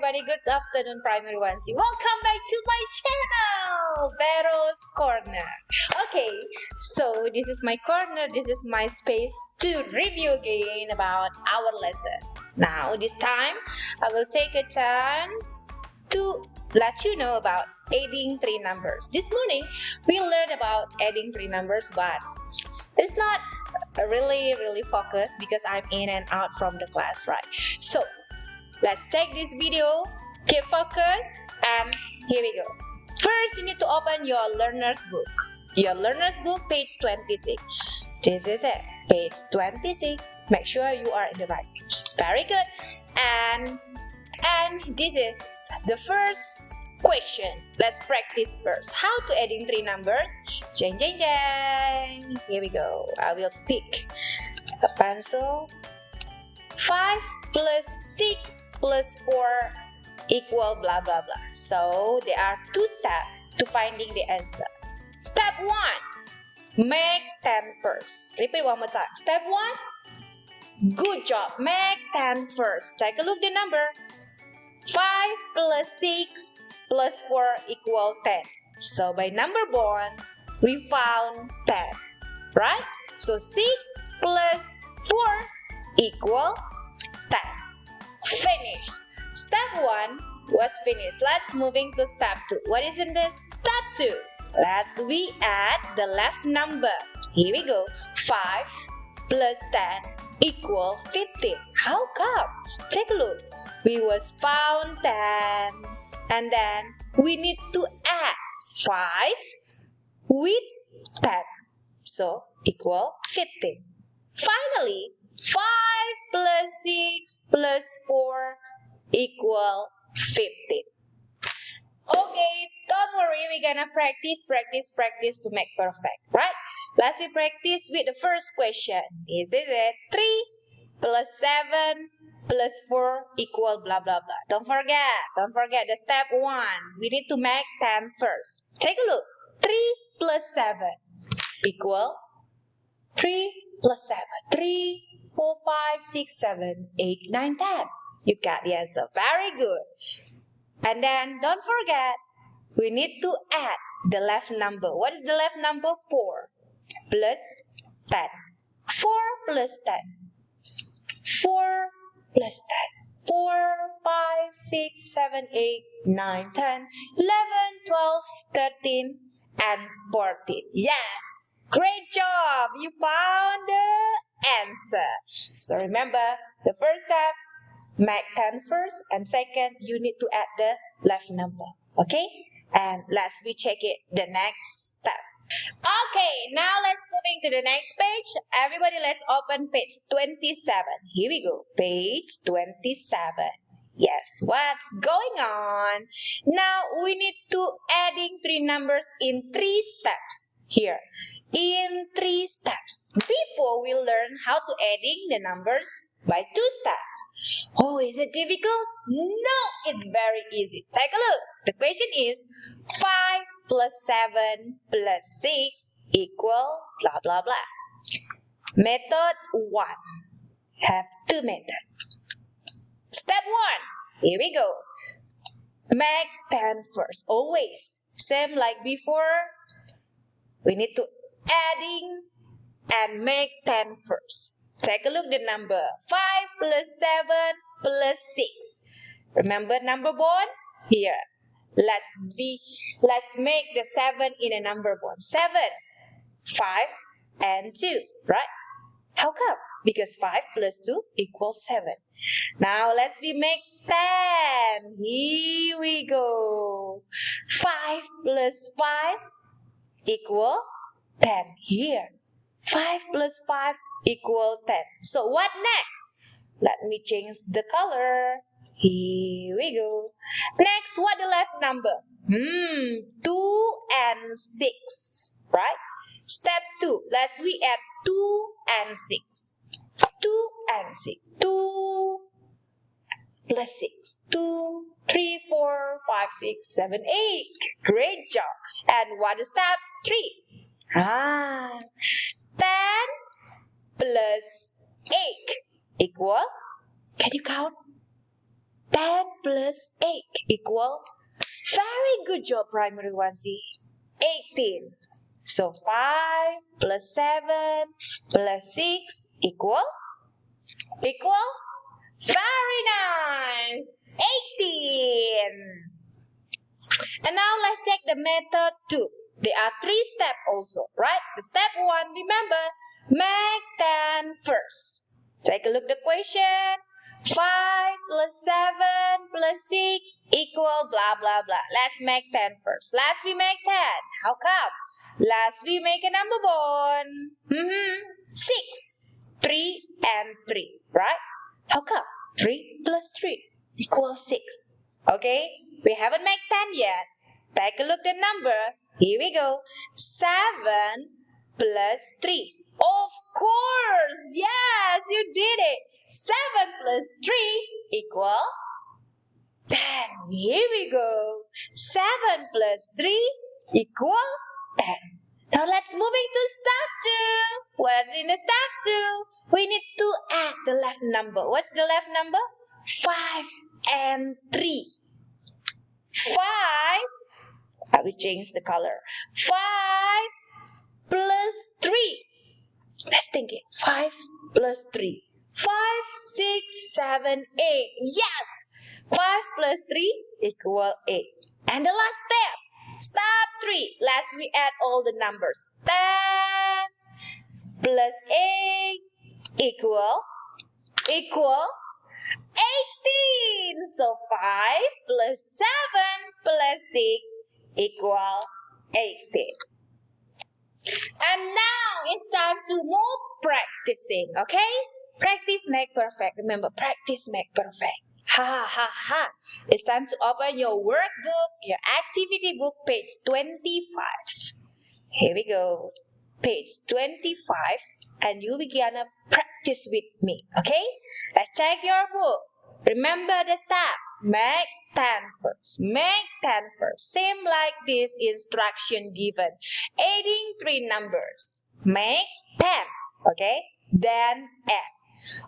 everybody, good afternoon, Primary 1C. Welcome back to my channel, Vero's Corner. Okay, so this is my corner, this is my space to review again about our lesson. Now, this time, I will take a chance to let you know about adding three numbers. This morning, we learned about adding three numbers, but it's not really focused because I'm in and out from the class, right? So, let's take this video, keep focused, and here we go. First, you need to open your learner's book. Your learner's book, page 26. This is it, page 26. Make sure you are in the right page. Very good. And this is the first question. Let's practice first. How to add in three numbers? Jang, jang, jang. Here we go. I will pick a pencil. 5 plus 6 plus 4 equal blah blah blah. So there are two steps to finding the answer. Step 1, make 10 first. Repeat one more time. Step 1, good job. Make 10 first. Take a look at the number. 5 plus 6 plus 4 equal 10. So by number born, we found 10, right? So 6 plus 4 equal 10. Finished. Step 1 was finished. Let's moving to step 2. What is in this? Step 2. We add the left number. Here we go. 5 plus 10 equal 15. How come? Take a look. We was found 10 and then we need to add 5 with 10. So equal 15. Finally, 5 plus 6 plus 4 equal 15. Okay, don't worry, we're gonna practice to make perfect, right? Let's practice with the first question. Is it 3 plus 7 plus 4 equal blah blah blah? Don't forget the step 1. We need to make 10 first. Take a look. 3 plus 7 equal 3 plus 7. 3, 4, 5, 6, 7, 8, 9, 10. You got the answer. Very good. And then don't forget, we need to add the left number. What is the left number? 4 plus 10. 4 plus 10. 4 plus 10. 4, 5, 6, 7, 8, 9, 10, 11, 12, 13, and 14. Yes! Great job! You found the answer. So remember, the first step, make 10 first, and second, you need to add the left number. Okay? And let's check it the next step. Okay, now let's moving to the next page. Everybody, let's open page 27. Here we go. Page 27. Yes, what's going on? Now we need to adding three numbers in 3 steps here. In 3 steps. Before we learn how to adding the numbers by 2 steps. Oh, is it difficult? No, it's very easy. Take a look. The question is 5 plus 7 plus 6 equal blah blah blah. Method 1. Have 2 methods. Step 1. Here we go. Make 10 first. Always. Same like before. We need to adding and make 10 first. Take a look at the number. 5 plus 7 plus 6. Remember number bond? Here. Let's make the 7 in a number bond. 7, 5, and 2, right? How come? Because 5 plus 2 equals 7. Now let's make 10. Here we go. 5 plus 5 equal 10. Here. 5 plus 5 equal 10. So what next? Let me change the color. Here we go. Next, what the left number? 2 and 6. Right? Step 2. Let's add 2 and 6. 2 and 6. 2 plus 6. 2, 3, 4, 5, 6, 7, 8. Great job. And what is step 3? 10 plus 8 equal, can you count? 10 plus 8 equal. Very good job, primary 1C. 18. So 5 plus 7 plus 6 equal. Very nice. 18. And now let's check the method 2. There are 3 steps also, right? The step 1, remember, make 10 first. Take a look at the question. 5 plus 7 plus 6 equal blah blah blah. Let's make 10 first. Last we make 10. How come? Last we make a number bond. 6. 3 and 3, right? How come? 3 plus 3 equals 6. Okay, we haven't made 10 yet. Take a look at the number. Here we go. 7 plus 3. Of course, yes, you did it. 7 plus 3 equal 10. Here we go. 7 plus 3 equal 10. Now let's move into step 2. What's in the step 2? We need to add the left number. What's the left number? 5 and 3. 5, I will change the color. 5 plus 3. Let's think it. 5 plus 3. 5, 6, 7, 8. Yes! 5 plus 3 equal 8. And the last step. Step 3. Let's we add all the numbers. 10 plus 8 equal 18. So 5 plus 7 plus 6 equal 18. And now it's time to move practicing, okay? Practice make perfect. Remember, practice make perfect. Ha ha ha. It's time to open your workbook, your activity book, page 25. Here we go. Page 25, and you will gonna practice with me, okay? Let's check your book. Remember the step. Make 10 first. Make 10 first. Same like this instruction given. Adding 3 numbers. Make 10. Okay? Then add.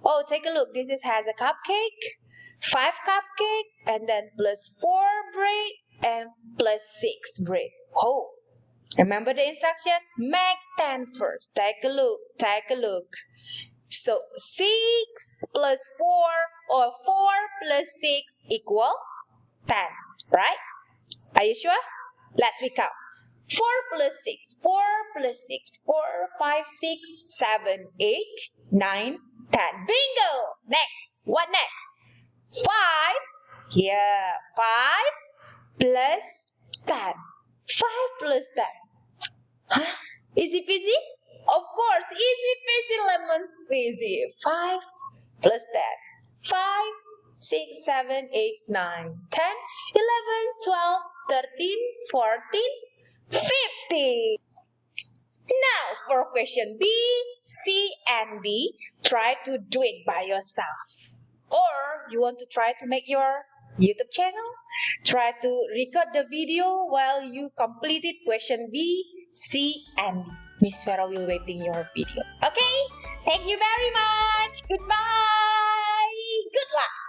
Oh, take a look. This has a cupcake. 5 cupcake. And then plus 4 bread. And plus 6 bread. Oh. Remember the instruction? Make 10 first. Take a look. Take a look. So 6 plus 4 or 4 plus 6 equal 10, right? Are you sure? Let's recount. 4 plus 6, 4 plus 6, 4, 5, 6, 7, 8, 9, 10. Bingo! Next. What next? 5. Yeah, 5 plus 10. 5 plus 10. Huh? Easy peasy? Of course, easy peasy lemon squeezy. 5 plus 10. 5, 6, 7, 8, 9, 10, 11, 12, 13, 14, 15. Now for question B, C, and D, try to do it by yourself. Or you want to try to make your YouTube channel? Try to record the video while you completed question B, C, and D. Miss Vera will waiting your video. Okay? Thank you very much. Goodbye. Good luck.